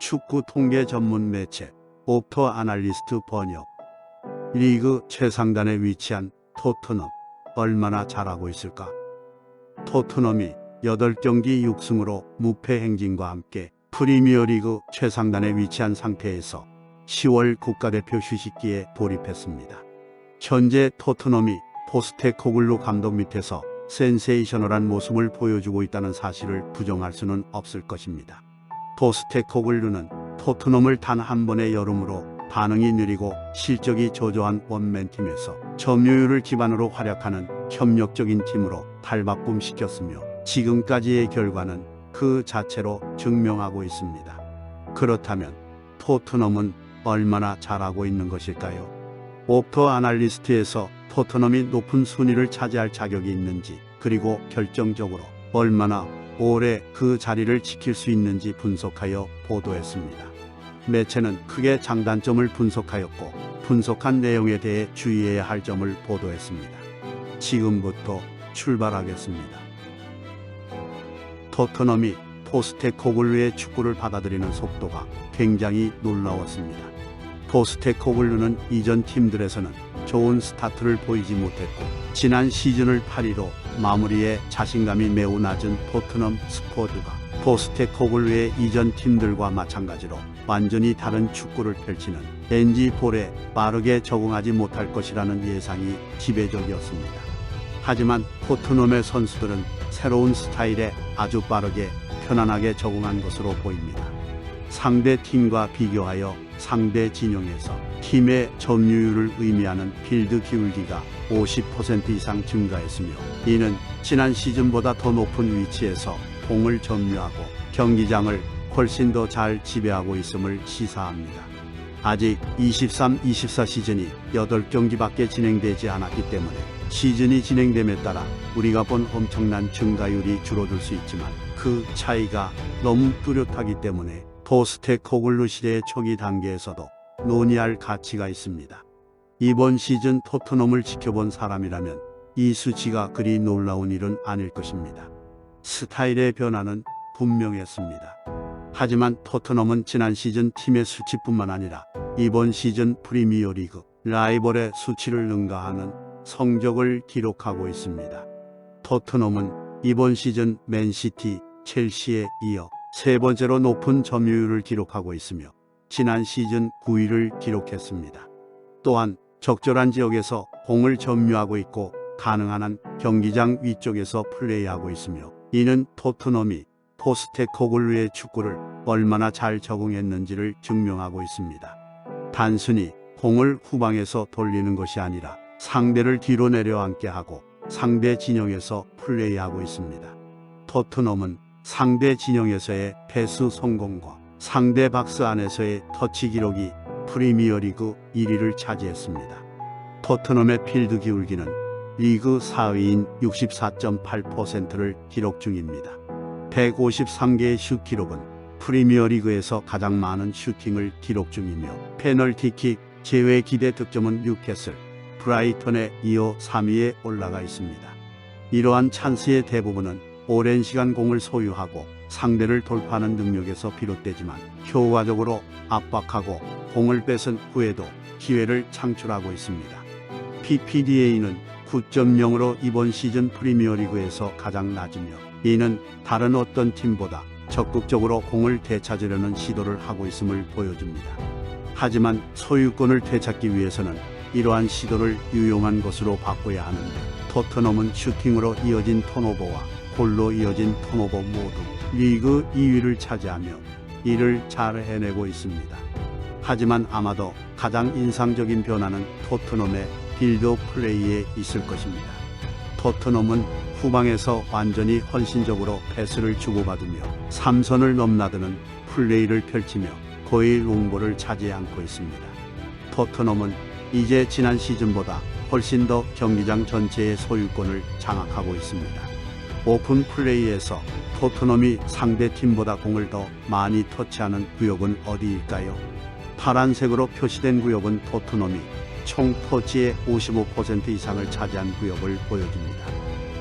축구 통계 전문 매체 옵터 아날리스트 번역. 리그 최상단에 위치한 토트넘 얼마나 잘하고 있을까? 토트넘이 8경기 6승으로 무패 행진과 함께 프리미어리그 최상단에 위치한 상태에서 10월 국가대표 휴식기에 돌입했습니다. 현재 토트넘이 포스테코글루 감독 밑에서 센세이셔널한 모습을 보여주고 있다는 사실을 부정할 수는 없을 것입니다. 포스테코글루는 토트넘을 단 한 번의 여름으로 반응이 느리고 실적이 저조한 원맨팀에서 점유율을 기반으로 활약하는 협력적인 팀으로 탈바꿈시켰으며 지금까지의 결과는 그 자체로 증명하고 있습니다. 그렇다면 토트넘은 얼마나 잘하고 있는 것일까요? 옵터 아날리스트에서 토트넘이 높은 순위를 차지할 자격이 있는지, 그리고 결정적으로 얼마나 오래 그 자리를 지킬 수 있는지 분석하여 보도했습니다. 매체는 크게 장단점을 분석하였고, 분석한 내용에 대해 주의해야 할 점을 보도했습니다. 지금부터 출발하겠습니다. 토트넘이 포스테코글루의 축구를 받아들이는 속도가 굉장히 놀라웠습니다. 포스테코글루는 이전 팀들에서는 좋은 스타트를 보이지 못했고, 지난 시즌을 8위로 마무리해 자신감이 매우 낮은 토트넘 스포드가 포스테코글루의 이전 팀들과 마찬가지로 완전히 다른 축구를 펼치는 NG 볼에 빠르게 적응하지 못할 것이라는 예상이 지배적이었습니다. 하지만 토트넘의 선수들은 새로운 스타일에 아주 빠르게 편안하게 적응한 것으로 보입니다. 상대 팀과 비교하여 상대 진영에서 팀의 점유율을 의미하는 필드 기울기가 50% 이상 증가했으며, 이는 지난 시즌보다 더 높은 위치에서 공을 점유하고 경기장을 훨씬 더 잘 지배하고 있음을 시사합니다. 아직 23-24 시즌이 8경기밖에 진행되지 않았기 때문에 시즌이 진행됨에 따라 우리가 본 엄청난 증가율이 줄어들 수 있지만, 그 차이가 너무 뚜렷하기 때문에 포스테코글루 시대의 초기 단계에서도 논의할 가치가 있습니다. 이번 시즌 토트넘을 지켜본 사람이라면 이 수치가 그리 놀라운 일은 아닐 것입니다. 스타일의 변화는 분명했습니다. 하지만 토트넘은 지난 시즌 팀의 수치뿐만 아니라 이번 시즌 프리미어리그 라이벌의 수치를 능가하는 성적을 기록하고 있습니다. 토트넘은 이번 시즌 맨시티, 첼시에 이어 세 번째로 높은 점유율을 기록하고 있으며 지난 시즌 9위를 기록했습니다. 또한 적절한 지역에서 공을 점유하고 있고 가능한 한 경기장 위쪽에서 플레이하고 있으며, 이는 토트넘이 포스테코글루의 축구를 얼마나 잘 적응했는지를 증명하고 있습니다. 단순히 공을 후방에서 돌리는 것이 아니라 상대를 뒤로 내려앉게 하고 상대 진영에서 플레이하고 있습니다. 토트넘은 상대 진영에서의 패스 성공과 상대 박스 안에서의 터치 기록이 프리미어리그 1위를 차지했습니다. 토트넘의 필드 기울기는 리그 4위인 64.8%를 기록 중입니다. 153개의 슛 기록은 프리미어리그에서 가장 많은 슈팅을 기록 중이며, 페널티킥 제외 기대 득점은 뉴캐슬, 브라이턴에 이어 3위에 올라가 있습니다. 이러한 찬스의 대부분은 오랜 시간 공을 소유하고 상대를 돌파하는 능력에서 비롯되지만, 효과적으로 압박하고 공을 뺏은 후에도 기회를 창출하고 있습니다. PPDA는 9.0으로 이번 시즌 프리미어리그에서 가장 낮으며, 이는 다른 어떤 팀보다 적극적으로 공을 되찾으려는 시도를 하고 있음을 보여줍니다. 하지만 소유권을 되찾기 위해서는 이러한 시도를 유용한 것으로 바꿔야 하는데, 토트넘은 슈팅으로 이어진 턴오버와 골로 이어진 턴오버 모두 리그 2위를 차지하며 이를 잘 해내고 있습니다. 하지만 아마도 가장 인상적인 변화는 토트넘의 빌드업 플레이에 있을 것입니다. 토트넘은 후방에서 완전히 헌신적으로 패스를 주고받으며 3선을 넘나드는 플레이를 펼치며 거의 롱볼을 차지 않고 있습니다. 토트넘은 이제 지난 시즌보다 훨씬 더 경기장 전체의 소유권을 장악하고 있습니다. 오픈 플레이에서 토트넘이 상대 팀보다 공을 더 많이 터치하는 구역은 어디일까요? 파란색으로 표시된 구역은 토트넘이 총 터치의 55% 이상을 차지한 구역을 보여줍니다.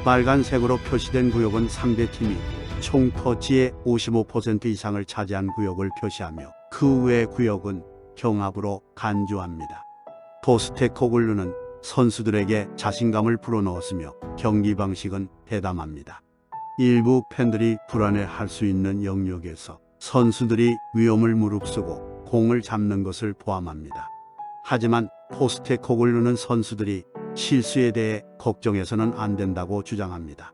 빨간색으로 표시된 구역은 상대팀이 총 터치의 55% 이상을 차지한 구역을 표시하며 그 외 구역은 경합으로 간주합니다. 포스테코글루는 선수들에게 자신감을 불어넣었으며 경기 방식은 대담합니다. 일부 팬들이 불안해할 수 있는 영역에서 선수들이 위험을 무릅쓰고 공을 잡는 것을 포함합니다. 하지만 포스테코글루는 선수들이 실수에 대해 걱정해서는 안 된다고 주장합니다.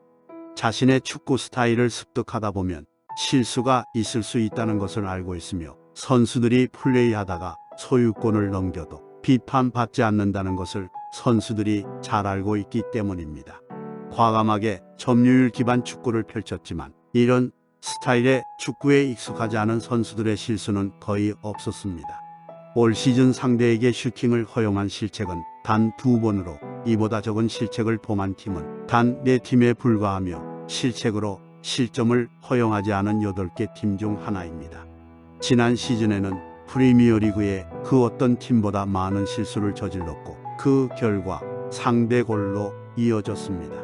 자신의 축구 스타일을 습득하다 보면 실수가 있을 수 있다는 것을 알고 있으며 선수들이 플레이하다가 소유권을 넘겨도 비판받지 않는다는 것을 선수들이 잘 알고 있기 때문입니다. 과감하게 점유율 기반 축구를 펼쳤지만 이런 스타일의 축구에 익숙하지 않은 선수들의 실수는 거의 없었습니다. 올 시즌 상대에게 슈팅을 허용한 실책은 단 2번으로 이보다 적은 실책을 범한 팀은 단 4팀에 불과하며 실책으로 실점을 허용하지 않은 8개 팀 중 하나입니다. 지난 시즌에는 프리미어리그의 그 어떤 팀보다 많은 실수를 저질렀고 그 결과 상대 골로 이어졌습니다.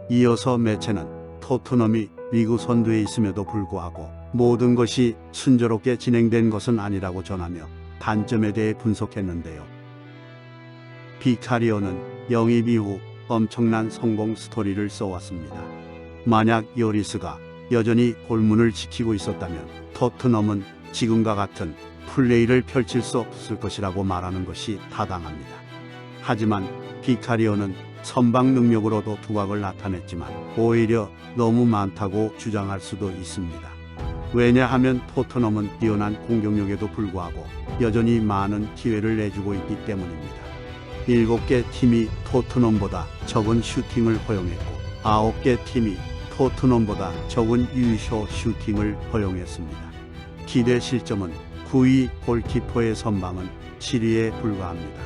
이어서 매체는 토트넘이 리그 선두에 있음에도 불구하고 모든 것이 순조롭게 진행된 것은 아니라고 전하며 단점에 대해 분석했는데요. 비카리오는 영입 이후 엄청난 성공 스토리를 써왔습니다. 만약 요리스가 여전히 골문을 지키고 있었다면 토트넘은 지금과 같은 플레이를 펼칠 수 없을 것이라고 말하는 것이 타당합니다. 하지만 비카리오는 선방 능력으로도 두각을 나타냈지만 오히려 너무 많다고 주장할 수도 있습니다. 왜냐하면 토트넘은 뛰어난 공격력에도 불구하고 여전히 많은 기회를 내주고 있기 때문입니다. 7개 팀이 토트넘보다 적은 슈팅을 허용했고 9개 팀이 토트넘보다 적은 유효 슈팅을 허용했습니다. 기대 실점은 9위 골키퍼의 선방은 7위에 불과합니다.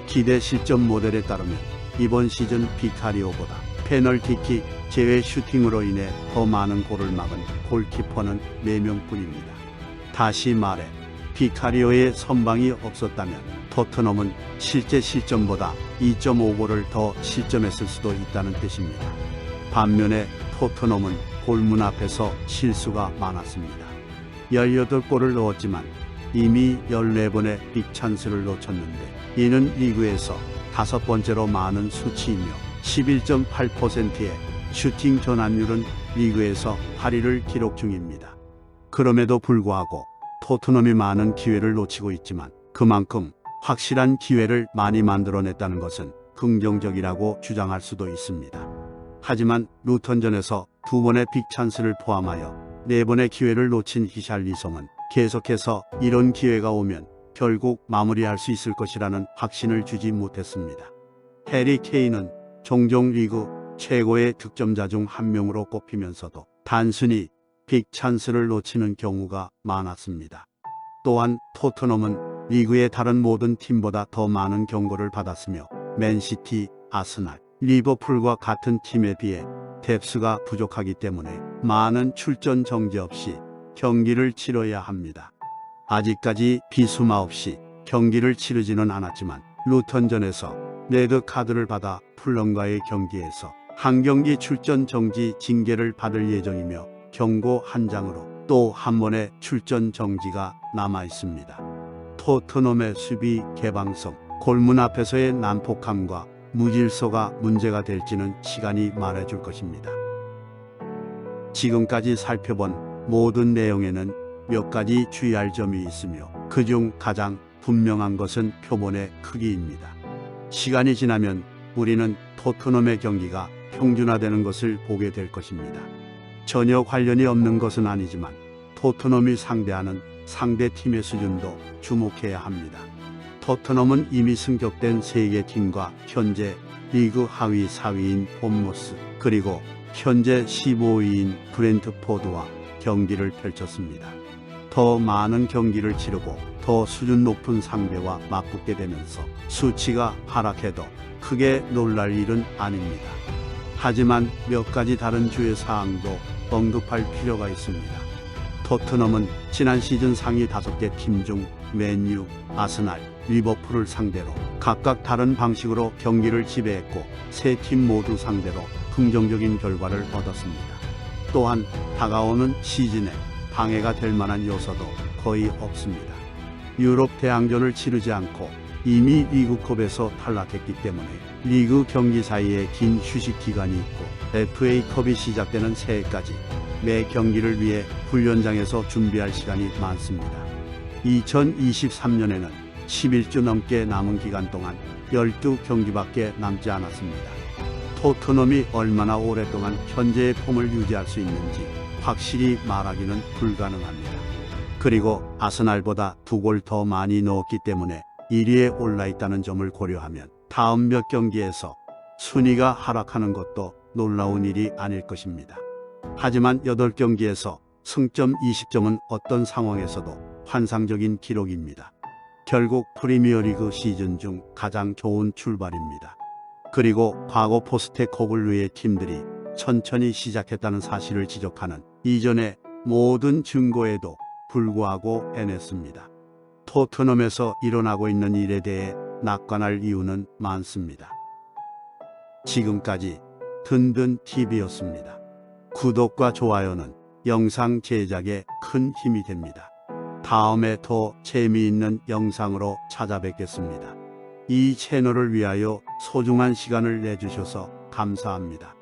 기대 실점 모델에 따르면 이번 시즌 비카리오보다 페널티킥 제외 슈팅으로 인해 더 많은 골을 막은 골키퍼는 4명뿐입니다. 다시 말해 비카리오의 선방이 없었다면 토트넘은 실제 실점보다 2.5골을 더 실점했을 수도 있다는 뜻입니다. 반면에 토트넘은 골문 앞에서 실수가 많았습니다. 18골을 넣었지만 이미 14번의 빅찬스를 놓쳤는데 이는 리그에서 5번째로 많은 수치이며 11.8%의 슈팅 전환율은 리그에서 8위를 기록 중입니다. 그럼에도 불구하고 토트넘이 많은 기회를 놓치고 있지만 그만큼 확실한 기회를 많이 만들어냈다는 것은 긍정적이라고 주장할 수도 있습니다. 하지만 루턴전에서 2번의 빅찬스를 포함하여 4번의 기회를 놓친 히샬리송은 계속해서 이런 기회가 오면 결국 마무리할 수 있을 것이라는 확신을 주지 못했습니다. 해리 케인은 종종 리그 최고의 득점자 중 한 명으로 꼽히면서도 단순히 빅찬스를 놓치는 경우가 많았습니다. 또한 토트넘은 리그의 다른 모든 팀보다 더 많은 경고를 받았으며 맨시티, 아스날, 리버풀과 같은 팀에 비해 뎁스가 부족하기 때문에 많은 출전 정지 없이 경기를 치러야 합니다. 아직까지 비수마 없이 경기를 치르지는 않았지만 루턴전에서 레드카드를 받아 풀럼과의 경기에서 한 경기 출전 정지 징계를 받을 예정이며 경고 한 장으로 또 한 번의 출전 정지가 남아 있습니다. 토트넘의 수비 개방성, 골문 앞에서의 난폭함과 무질서가 문제가 될지는 시간이 말해줄 것입니다. 지금까지 살펴본 모든 내용에는 몇 가지 주의할 점이 있으며 그중 가장 분명한 것은 표본의 크기입니다. 시간이 지나면 우리는 토트넘의 경기가 평준화되는 것을 보게 될 것입니다. 전혀 관련이 없는 것은 아니지만 토트넘이 상대하는 상대팀의 수준도 주목해야 합니다. 토트넘은 이미 승격된 3개 팀과 현재 리그 하위 4위인 본머스 그리고 현재 15위인 브렌트포드와 경기를 펼쳤습니다. 더 많은 경기를 치르고 더 수준 높은 상대와 맞붙게 되면서 수치가 하락해도 크게 놀랄 일은 아닙니다. 하지만 몇 가지 다른 주의 사항도 언급할 필요가 있습니다. 토트넘은 지난 시즌 상위 5개 팀 중 맨유, 아스날, 리버풀을 상대로 각각 다른 방식으로 경기를 지배했고 3팀 모두 상대로 긍정적인 결과를 얻었습니다. 또한 다가오는 시즌에 방해가 될 만한 요소도 거의 없습니다. 유럽 대항전을 치르지 않고 이미 리그컵에서 탈락했기 때문에 리그 경기 사이에 긴 휴식 기간이 있고 FA컵이 시작되는 새해까지 매 경기를 위해 훈련장에서 준비할 시간이 많습니다. 2023년에는 11주 넘게 남은 기간 동안 12경기밖에 남지 않았습니다. 토트넘이 얼마나 오랫동안 현재의 폼을 유지할 수 있는지 확실히 말하기는 불가능합니다. 그리고 아스날보다 2골 더 많이 넣었기 때문에 1위에 올라있다는 점을 고려하면 다음 몇 경기에서 순위가 하락하는 것도 놀라운 일이 아닐 것입니다. 하지만 8경기에서 승점 20점은 어떤 상황에서도 환상적인 기록입니다. 결국 프리미어리그 시즌 중 가장 좋은 출발입니다. 그리고 과거 포스테코글루의 팀들이 천천히 시작했다는 사실을 지적하는 이전의 모든 증거에도 불구하고 해냈습니다. 토트넘에서 일어나고 있는 일에 대해 낙관할 이유는 많습니다. 지금까지 든든TV였습니다. 구독과 좋아요는 영상 제작에 큰 힘이 됩니다. 다음에 더 재미있는 영상으로 찾아뵙겠습니다. 이 채널을 위하여 소중한 시간을 내주셔서 감사합니다.